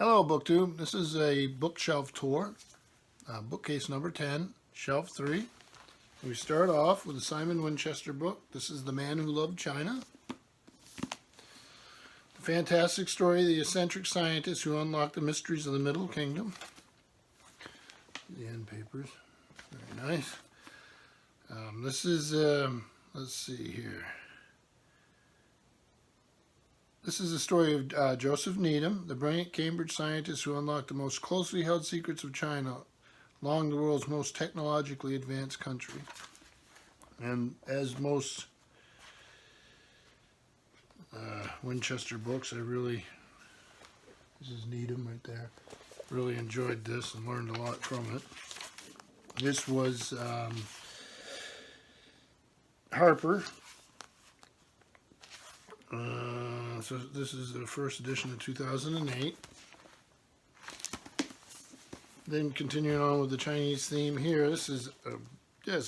Hello, BookTube. This is a bookshelf tour, bookcase number 10, shelf 3. We start off with a Simon Winchester book. This is The Man Who Loved China. The fantastic story of the eccentric scientist who unlocked the mysteries of the Middle Kingdom. The end papers. Very nice. This is, let's see here. This is the story of Joseph Needham, the brilliant Cambridge scientist who unlocked the most closely held secrets of China, along the world's most technologically advanced country. And as most Winchester books, this is Needham right there, really enjoyed this and learned a lot from it. This was Harper. So this is the first edition of 2008. Then continuing on with the Chinese theme here, this is a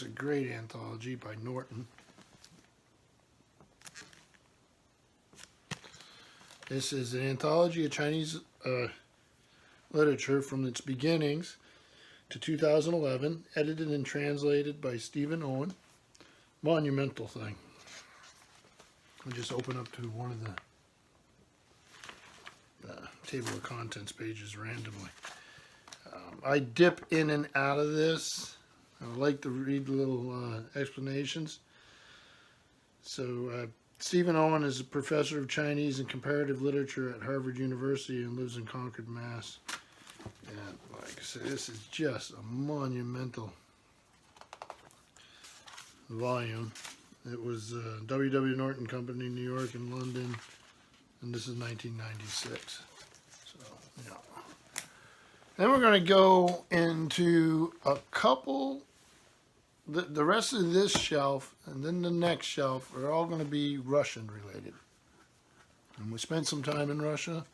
great anthology by Norton. This is an anthology of Chinese literature from its beginnings to 2011, edited and translated by Stephen Owen. Monumental thing. I'll just open up to one of the table of contents pages randomly. I dip in and out of this. I like to read little explanations. So Stephen Owen is a professor of Chinese and comparative literature at Harvard University and lives in Concord, Mass. And like I said, this is just a monumental volume. It was W.W. Norton Company, New York and London, and this is 1996. So, yeah. Then we're going to go into a couple, the rest of this shelf and then the next shelf are all going to be Russian related. And we spent some time in Russia.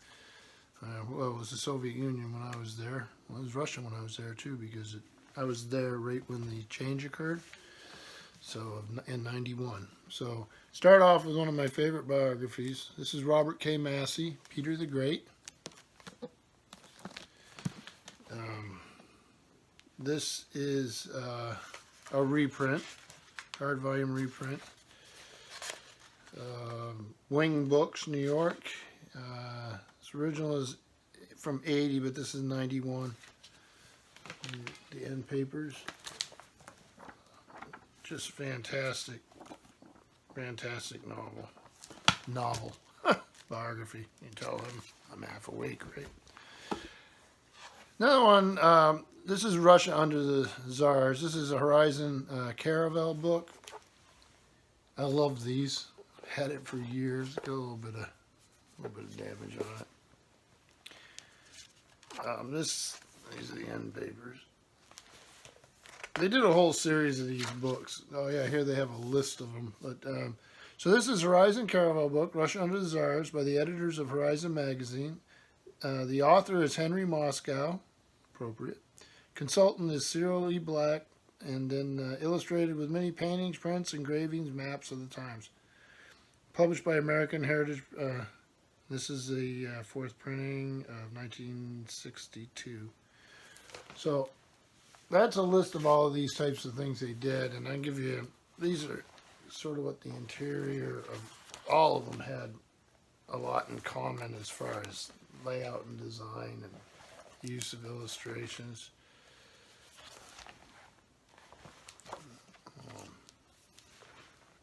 Well, it was the Soviet Union when I was there. Well, it was Russia when I was there too, because I was there right when the change occurred. So in 91. So start off with one of my favorite biographies. This is Robert K. Massey, Peter the Great. This is a reprint, hard volume reprint. Wing Books, New York. This original is from 80, but this is 91. The end papers. Just fantastic novel. Biography. You can tell I'm half awake, right? Another one, this is Russia Under the Tsars. This is a Horizon Caravel book. I love these. Had it for years. Got a little bit of damage on it. These are the end papers. They did a whole series of these books. Oh yeah, here they have a list of them. But so this is Horizon Caravel book, Russia Under the Tsars, by the editors of Horizon magazine. The author is Henry Moscow, appropriate. Consultant is Cyril E. Black, and then illustrated with many paintings, prints, engravings, maps of the times. Published by American Heritage. This is the fourth printing of 1962. So that's a list of all of these types of things they did, and I give you, these are sort of what the interior of all of them had a lot in common as far as layout and design and use of illustrations.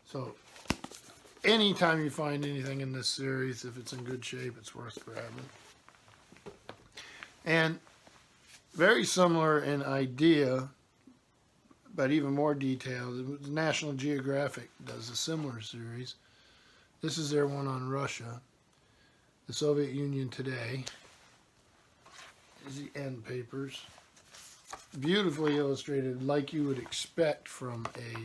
So anytime you find anything in this series, if it's in good shape, it's worth grabbing. And very similar in idea, but even more detailed. National Geographic does a similar series. This is their one on Russia, the Soviet Union today. Here's the end papers. Beautifully illustrated, like you would expect from a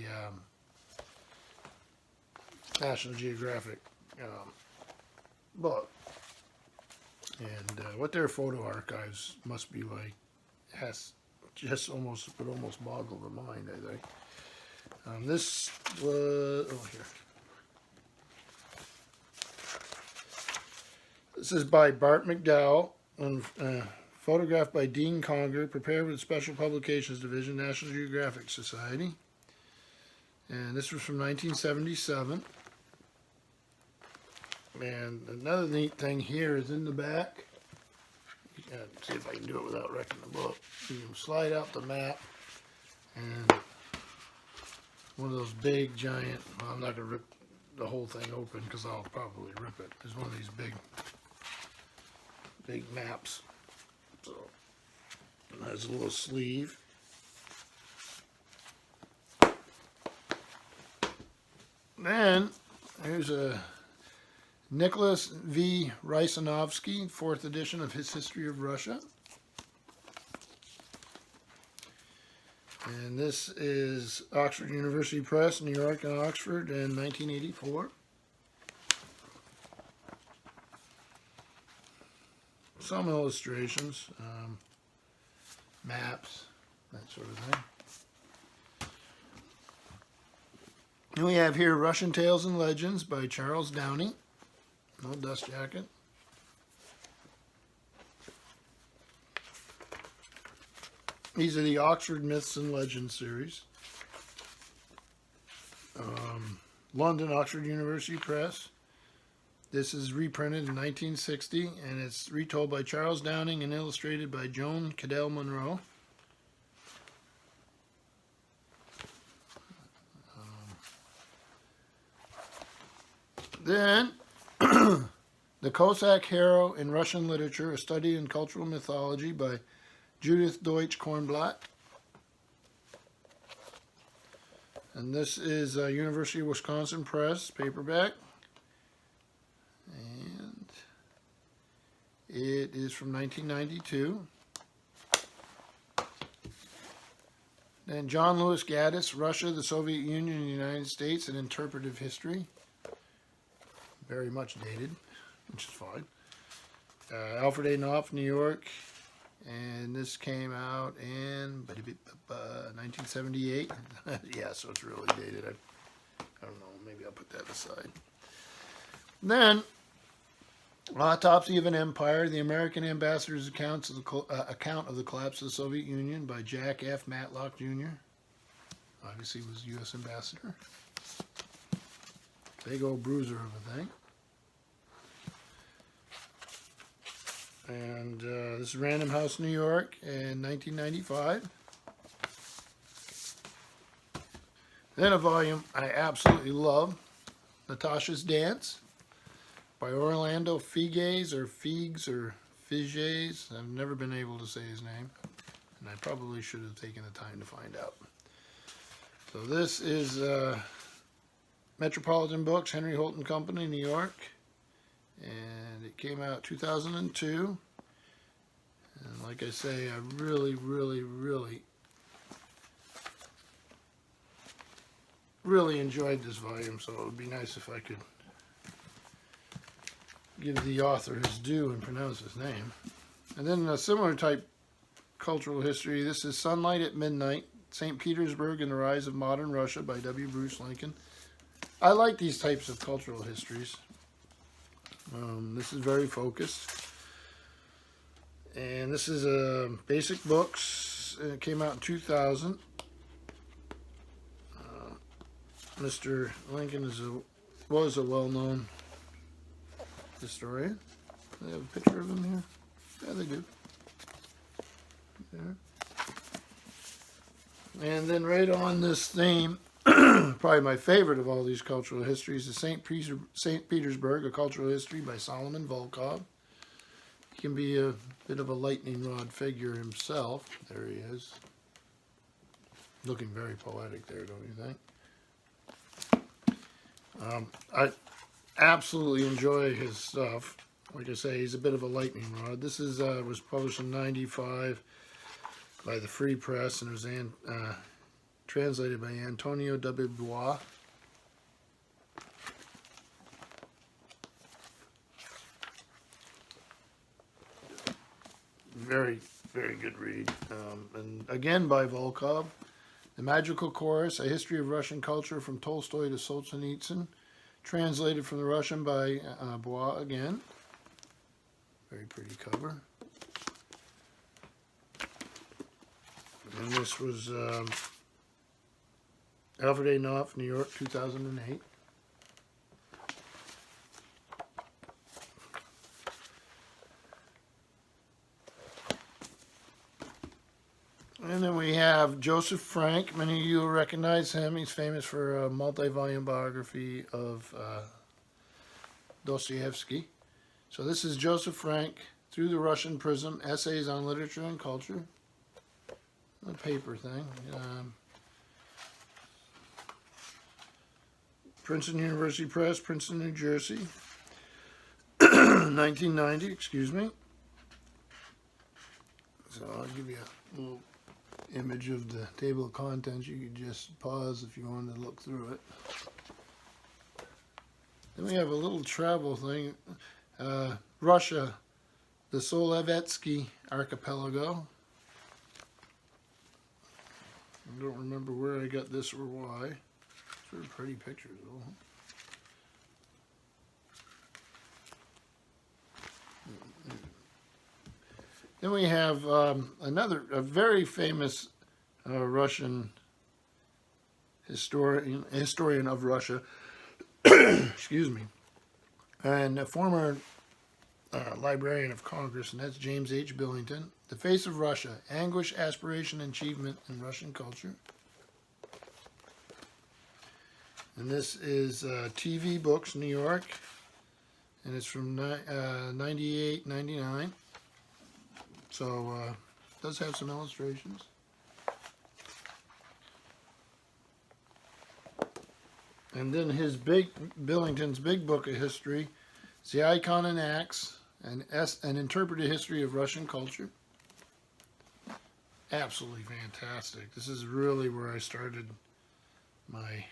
National Geographic book. And what their photo archives must be like has just would almost boggle the mind, I think. This was, here. This is by Bart McDowell, photographed by Dean Conger, prepared with Special Publications Division, National Geographic Society. And this was from 1977. And another neat thing here is in the back. Let's see if I can do it without wrecking the book. You can slide out the map, and one of those big, giant, well, I'm not going to rip the whole thing open because I'll probably rip it. There's one of these big maps. So it has a little sleeve. Then here's a Nicholas V. Rysanovsky, 4th edition of his History of Russia. And this is Oxford University Press, New York and Oxford in 1984. Some illustrations, maps, that sort of thing. And we have here Russian Tales and Legends by Charles Downey. No dust jacket. These are the Oxford Myths and Legends series. London, Oxford University Press. This is reprinted in 1960, and it's retold by Charles Downing and illustrated by Joan Cadell Monroe. Then, The Cossack Hero in Russian Literature, A Study in Cultural Mythology by Judith Deutsch-Kornblatt. And this is University of Wisconsin Press, paperback. And it is from 1992. Then John Lewis Gaddis, Russia, the Soviet Union, and the United States, An Interpretive History. Very much dated, which is fine. Alfred A. Knopf, New York. And this came out in 1978. Yeah, so it's really dated. I don't know, maybe I'll put that aside. Then, Autopsy of an Empire, the American Ambassador's account of the collapse of the Soviet Union by Jack F. Matlock, Jr. Obviously was U.S. Ambassador. Big old bruiser of a thing. And this is Random House, New York in 1995. Then a volume I absolutely love, Natasha's Dance by Orlando Figes or Figes or Figes. I've never been able to say his name, and I probably should have taken the time to find out. So this is Metropolitan Books, Henry Holt and Company, New York. And it came out 2002. And like I say, I really enjoyed this volume, so it would be nice if I could give the author his due and pronounce his name. And then a similar type cultural history. This is Sunlight at Midnight, St. Petersburg and the Rise of Modern Russia by W. Bruce Lincoln. I like these types of cultural histories. This is very focused. And this is Basic Books. It came out in 2000. Mr. Lincoln was a well-known historian. Do they have a picture of him here? Yeah, they do. There. And then right on this theme, probably my favorite of all these cultural histories is St. Petersburg, A Cultural History by Solomon Volkov. He can be a bit of a lightning rod figure himself. There he is. Looking very poetic there, don't you think? I absolutely enjoy his stuff. Like I say, he's a bit of a lightning rod. This is was published in '95 by the Free Press, and it was translated by Antonio W. Bois. Very, very good read. And again by Volkov. The Magical Chorus, A History of Russian Culture from Tolstoy to Solzhenitsyn. Translated from the Russian by Bois again. Very pretty cover. And this was Alfred A. Knopf, New York, 2008. And then we have Joseph Frank. Many of you will recognize him. He's famous for a multi-volume biography of Dostoevsky. So this is Joseph Frank, Through the Russian Prism, Essays on Literature and Culture. A paper thing. Princeton University Press, Princeton, New Jersey. 1990, excuse me. So I'll give you a little image of the table of contents. You could just pause if you wanted to look through it. Then we have a little travel thing. Russia, the Solovetsky Archipelago. I don't remember where I got this or why. It's very pretty pictures though. Then we have a very famous Russian historian of Russia, excuse me, and a former Librarian of Congress, and that's James H. Billington. The Face of Russia, Anguish, Aspiration, and Achievement in Russian Culture. And this is TV Books, New York, and it's from 98, 99. So it does have some illustrations. And then Billington's big book of history is The Icon and Acts, an interpreted history of Russian culture. Absolutely fantastic. This is really where I started my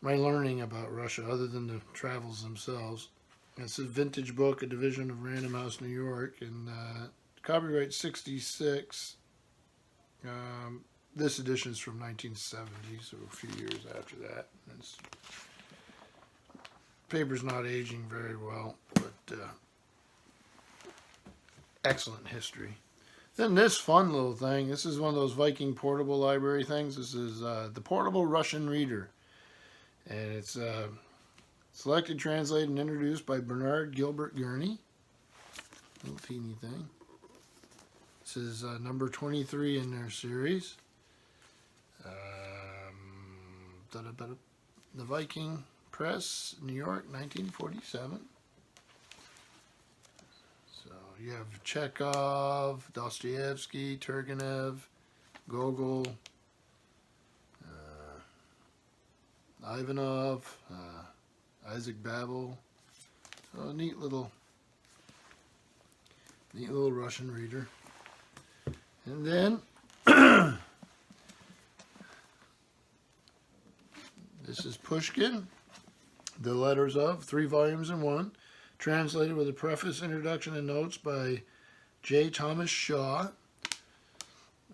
learning about Russia, other than the travels themselves. It's a vintage book, a division of Random House, New York, and copyright 66. This edition is from 1970, so a few years after that. Paper's not aging very well, but excellent history. Then this fun little thing, this is one of those Viking portable library things. This is the Portable Russian Reader. And it's selected, translated, and introduced by Bernard Gilbert Gurney. Little teeny thing. This is number 23 in their series. The Viking Press, New York, 1947. So you have Chekhov, Dostoevsky, Turgenev, Gogol, Ivanov, Isaac Babel. So a neat little Russian reader. And then this is Pushkin, The Letters of, 3 volumes in 1, translated with a preface, introduction, and notes by J. Thomas Shaw.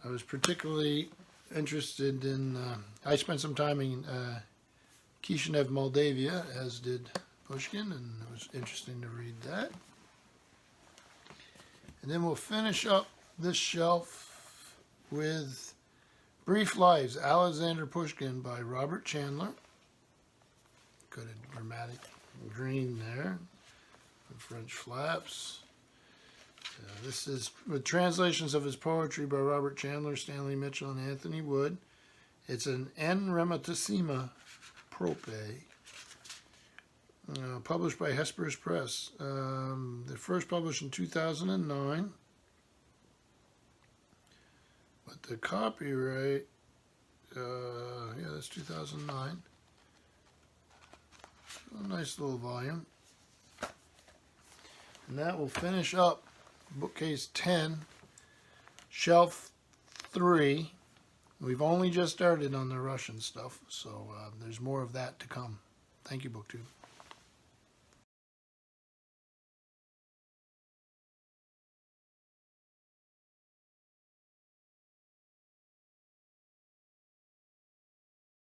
I was particularly interested in, I spent some time in Kishinev, Moldavia, as did Pushkin, and it was interesting to read that. And then we'll finish up this shelf with Brief Lives, Alexander Pushkin by Robert Chandler. Got a dramatic green there, and French flaps. This is with translations of his poetry by Robert Chandler, Stanley Mitchell, and Anthony Wood. It's an N. Rematissima Prope, published by Hesperus Press. They first published in 2009, but the copyright, yeah, that's 2009. A nice little volume. And that will finish up Bookcase 10, Shelf 3. We've only just started on the Russian stuff, so there's more of that to come. Thank you, BookTube.